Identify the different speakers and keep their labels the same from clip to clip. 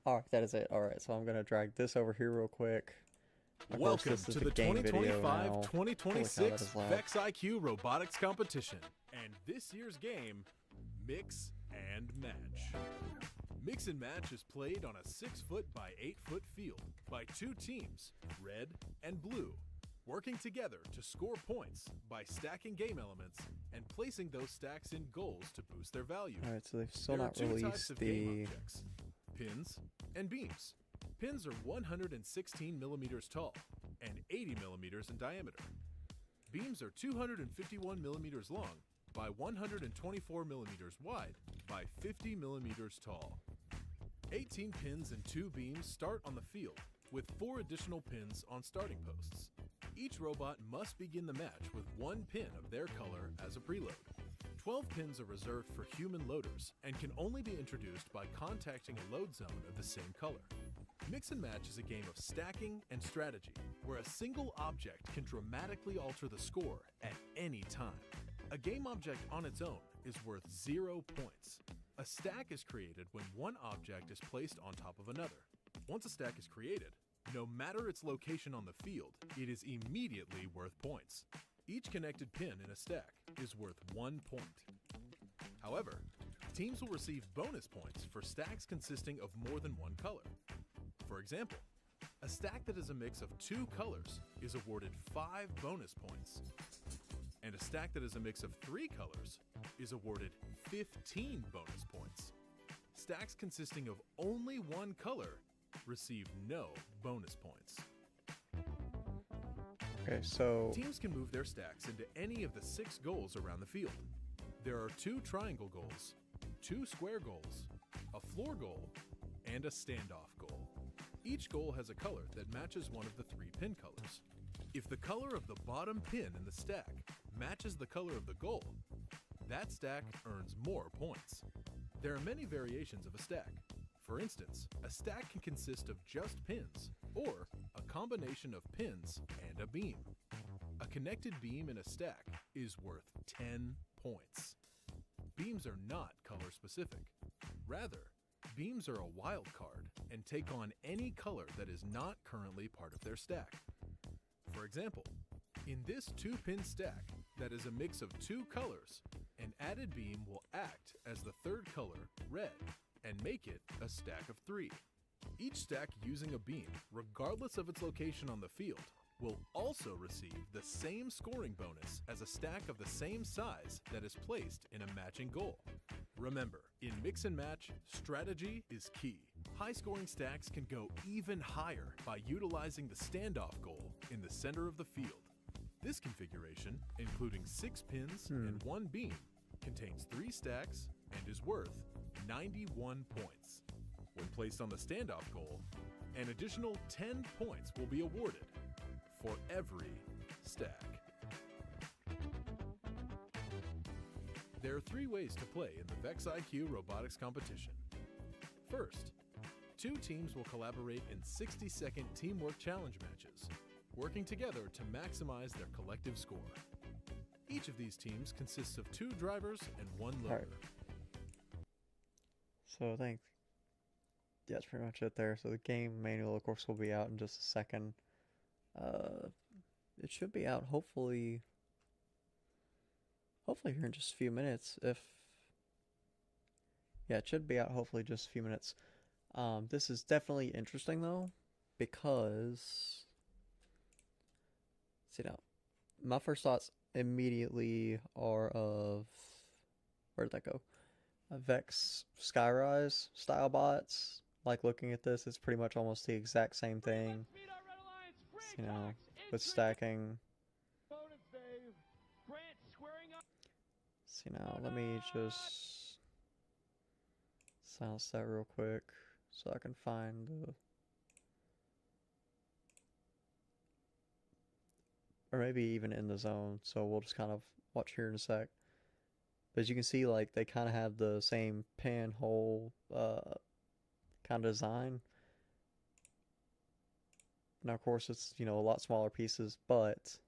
Speaker 1: Alright, that is it. Alright, so I'm gonna drag this over here real quick. Of course,
Speaker 2: Welcome
Speaker 1: this is
Speaker 2: to
Speaker 1: the
Speaker 2: the
Speaker 1: game video now. Holy cow, that
Speaker 2: 2025-2026
Speaker 1: is loud.
Speaker 2: VIQC Robotics Competition. And this year's game, Mix and Match. Mix and Match is played on a 6-foot by 8-foot field by two teams, red and blue, working together to score points by stacking game elements and placing those stacks in goals to boost their value.
Speaker 1: Alright, so they've still
Speaker 2: There are
Speaker 1: not
Speaker 2: two types
Speaker 1: released
Speaker 2: of game
Speaker 1: the...
Speaker 2: objects, pins and beams. Pins are 116 millimeters tall and 80 millimeters in diameter. Beams are 251 millimeters long by 124 millimeters wide by 50 millimeters tall. 18 pins and 2 beams start on the field, with 4 additional pins on starting posts. Each robot must begin the match with 1 pin of their color as a preload. 12 pins are reserved for human loaders and can only be introduced by contacting a load zone of the same color. Mix and Match is a game of stacking and strategy, where a single object can dramatically alter the score at any time. A game object on its own is worth 0 points. A stack is created when one object is placed on top of another. Once a stack is created, no matter its location on the field, it is immediately worth points. Each connected pin in a stack is worth 1 point. However, teams will receive bonus points for stacks consisting of more than one color. For example, a stack that is a mix of 2 colors is awarded 5 bonus points, and a stack that is a mix of 3 colors is awarded 15 bonus points. Stacks consisting of only one color receive no bonus points.
Speaker 1: Okay, so...
Speaker 2: Teams can move their stacks into any of the 6 goals around the field. There are 2 triangle goals, 2 square goals, a floor goal, and a standoff goal. Each goal has a color that matches one of the 3 pin colors. If the color of the bottom pin in the stack matches the color of the goal, that stack earns more points. There are many variations of a stack. For instance, a stack can consist of just pins, or a combination of pins and a beam. A connected beam in a stack is worth 10 points. Beams are not color specific. Rather, beams are a wild card and take on any color that is not currently part of their stack. For example, in this 2-pin stack that is a mix of 2 colors, an added beam will act as the 3rd color, red, and make it a stack of 3. Each stack using a beam, regardless of its location on the field, will also receive the same scoring bonus as a stack of the same size that is placed in a matching goal. Remember, in Mix and Match, strategy is key. High-scoring stacks can go even higher by utilizing the standoff goal in the center of the field. This configuration, including 6 pins and 1 beam, contains 3 stacks and is worth 91 points. When placed on the standoff goal, an additional 10 points will be awarded for every stack. There are 3 ways to play in the VIQC Robotics Competition. First, 2 teams will collaborate in 60-second teamwork challenge matches, working together to maximize their collective score. Each of these teams consists of 2 drivers and 1 loader.
Speaker 1: Alright. So I think that's pretty much it there. So the game manual, of course, will be out in just a second. It should be out hopefully here in just a few minutes. Yeah, it should be out hopefully just a few minutes. This is definitely interesting though, because see now, my first thoughts immediately are of where did that go? Vex Skyrise style bots. Like looking at this, it's pretty much almost the exact same thing. You know, with stacking. See now, let me just silence that real quick so I can find the. Or maybe even in the zone, so we'll just kind of watch here in a sec. But as you can see, like, they kind of have the same pinhole kind of design. Now, of course, it's, you know, a lot smaller pieces, but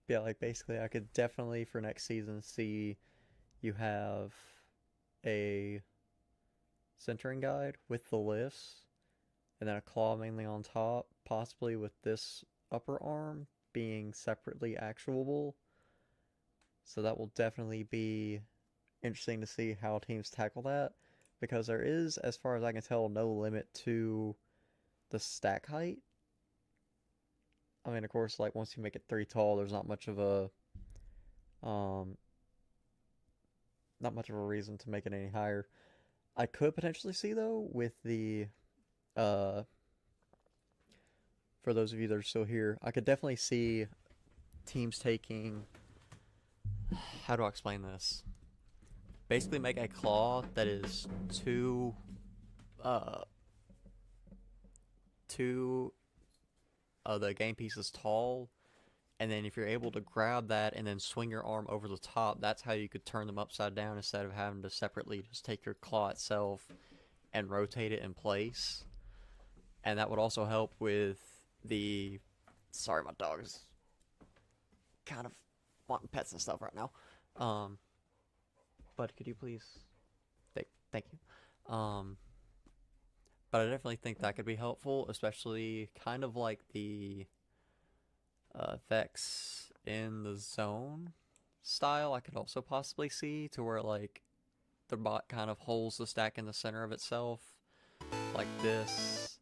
Speaker 1: yeah, like basically, I could definitely for next season see you have a centering guide with the lifts, and then a claw mainly on top, possibly with this upper arm being separately actuable. So that will definitely be interesting to see how teams tackle that, because there is, as far as I can tell, no limit to the stack height. I mean, of course, like once you make it 3 tall, there's um not much of a reason to make it any higher. I could potentially see though with the uh for those of you that are still here, I could definitely see teams taking, how do I explain this? Basically make a claw that is uh two of the game pieces tall, and then if you're able to grab that and then swing your arm over the top, that's how you could turn them upside down instead of having to separately just take your claw itself and rotate it in place. And that would also help with the, sorry, my dog is kind of wanting pets and stuff right now. But could you please, thank you. But I definitely think that could be helpful, especially kind of like the Vex in the zone style. I could also possibly see to where like the bot kind of holds the stack in the center of itself, like this.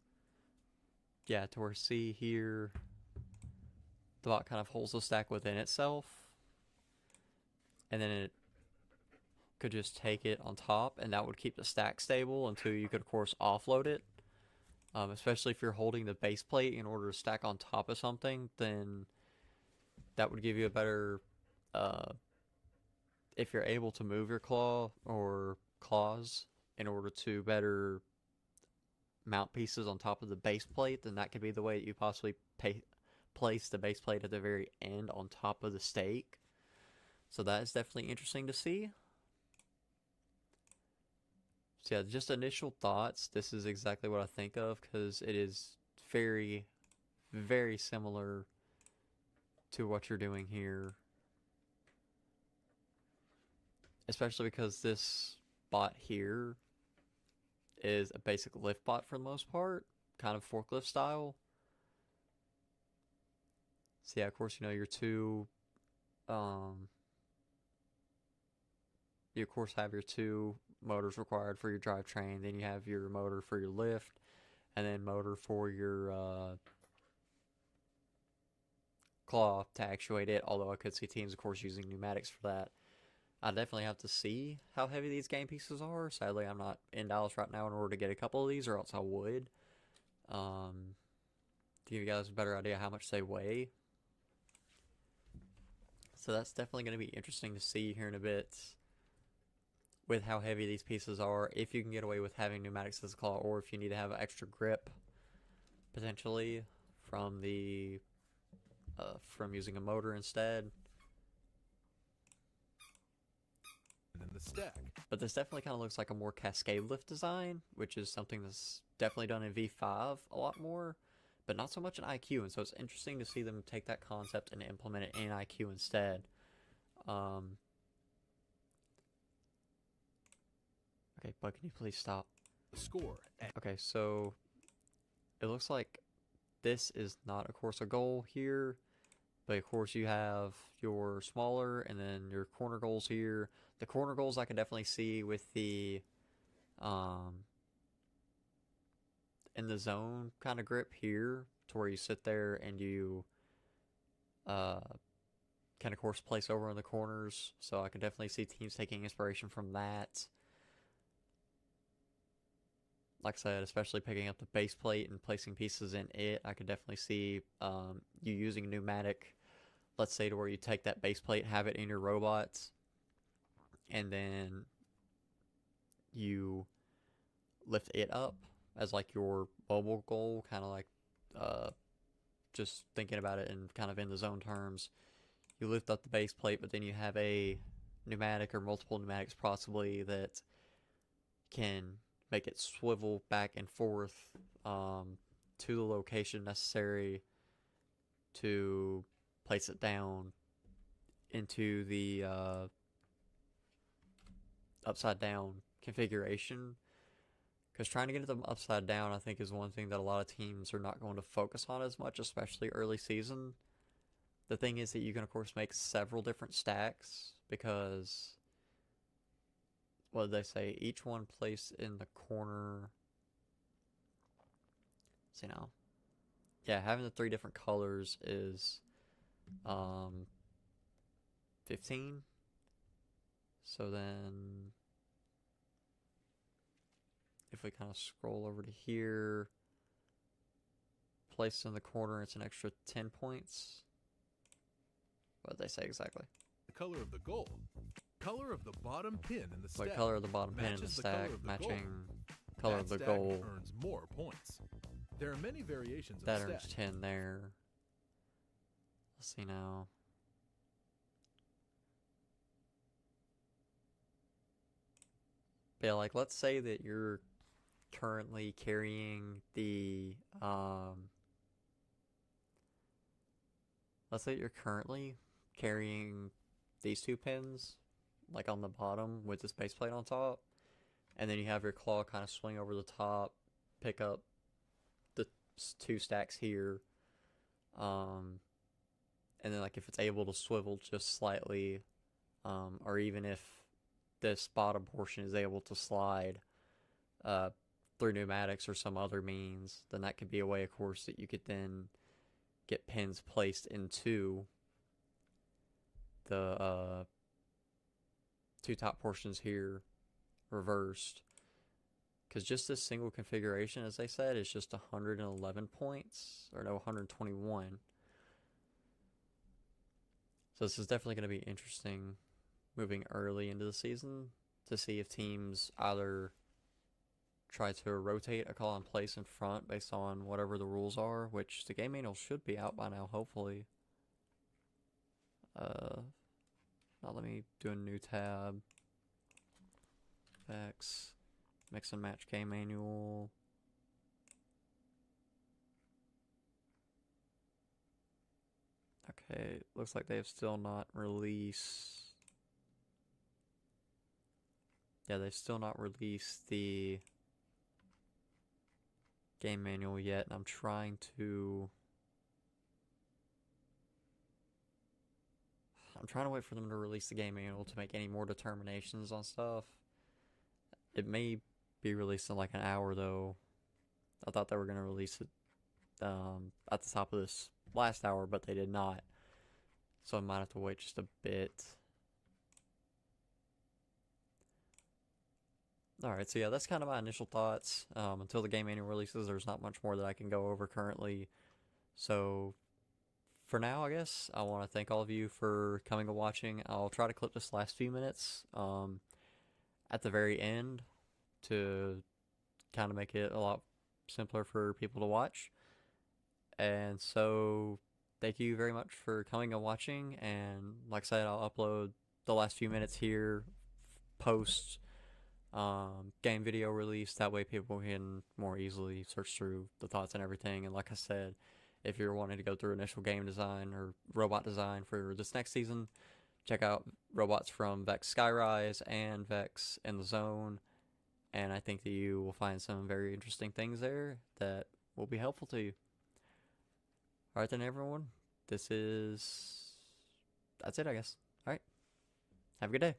Speaker 1: Yeah, to where see here, the bot kind of holds the stack within itself, and then it could just take it on top, and that would keep the stack stable until you could, of course, offload it. Especially if you're holding the base plate in order to stack on top of something, then that would give you a better, if you're able to move your claw or claws in order to better mount pieces on top of the base plate, then that could be the way that you possibly place the base plate at the very end on top of the stake. So that is definitely interesting to see. So yeah, just initial thoughts. This is exactly what I think of because it is very, very similar to what you're doing here. Especially because this bot here is a basic lift bot for the most part, kind of forklift style. So yeah, of course, you know, your two, you of course have your two motors required for your drivetrain, then you have your motor for your lift, and then motor for your claw to actuate it, although I could see teams, of course, using pneumatics for that. I definitely have to see how heavy these game pieces are. Sadly, I'm not in Dallas right now in order to get a couple of these, or else I would. To give you guys a better idea how much they weigh. So that's definitely going to be interesting to see here in a bit with how heavy these pieces are, if you can get away with having pneumatics as a claw, or if you need to have extra grip, potentially, from the from using a motor instead.
Speaker 2: And then the stack.
Speaker 1: But this definitely kind of looks like a more cascade lift design, which is something that's definitely done in V5 a lot more, but not so much in IQ. And so it's interesting to see them take that concept and implement it in IQ instead. Okay, but can you please stop?
Speaker 2: Score.
Speaker 1: Okay, so it looks like this is not, of course, a goal here, but of course you have your smaller and then your corner goals here. The corner goals I can definitely see with the in the zone kind of grip here, to where you sit there and you can of course place over in the corners. So I can definitely see teams taking inspiration from that. Like I said, especially picking up the base plate and placing pieces in it, I could definitely see you using pneumatic, let's say, to where you take that base plate, have it in your robots, and then you lift it up as like your mobile goal, kind of like just thinking about it and kind of in the zone terms. You lift up the base plate, but then you have a pneumatic or multiple pneumatics possibly that can make it swivel back and forth to the location necessary to place it down into the upside down configuration, because trying to get them upside down, I think, is one thing that a lot of teams are not going to focus on as much, especially early season. The thing is that you can, of course, make several different stacks because, what did they say? Each one placed in the corner. Let's see now. Yeah, having the 3 different colors is 15. So then if we kind of scroll over to here, placed in the corner, it's an extra 10 points. What did they say exactly?
Speaker 2: The color of the goal. Color of the bottom pin in the stack.
Speaker 1: What color of the bottom pin in the stack matching color of the goal.
Speaker 2: Earns more points. There are many variations of
Speaker 1: that
Speaker 2: stack.
Speaker 1: earns 10 there. Let's see now. But yeah, like, let's say that you're currently carrying the let's say you're currently carrying these 2 pins, like on the bottom with this base plate on top, and then you have your claw kind of swing over the top, pick up the 2 stacks here, and then, like, if it's able to swivel just slightly, or even if this bottom portion is able to slide through pneumatics or some other means, then that could be a way, of course, that you could then get pins placed into the 2 top portions here reversed. Because just this single configuration, as they said, is just 111 points, or no, 121. So this is definitely going to be interesting moving early into the season to see if teams either try to rotate a call in place in front based on whatever the rules are, which the game manual should be out by now, hopefully. Now let me do a new tab. VIQC, mix and match game manual. Okay, looks like they have still not released. Yeah, they've still not released the game manual yet, and I'm trying to wait for them to release the game manual to make any more determinations on stuff. It may be released in like an hour, though. I thought they were going to release it at the top of this last hour, but they did not. So I might have to wait just a bit. Alright, so yeah, that's kind of my initial thoughts. Until the game manual releases, there's not much more that I can go over currently. So for now, I guess, I want to thank all of you for coming and watching. I'll try to clip this last few minutes at the very end to kind of make it a lot simpler for people to watch. And so thank you very much for coming and watching. And like I said, I'll upload the last few minutes here post game video release. That way people can more easily search through the thoughts and everything. And like I said, if you're wanting to go through initial game design or robot design for this next season, check out robots from VIQC Skyrise and VIQC in the Zone. And I think that you will find some very interesting things there that will be helpful to you. Alright then, everyone. That's it, I guess. Alright. Have a good day.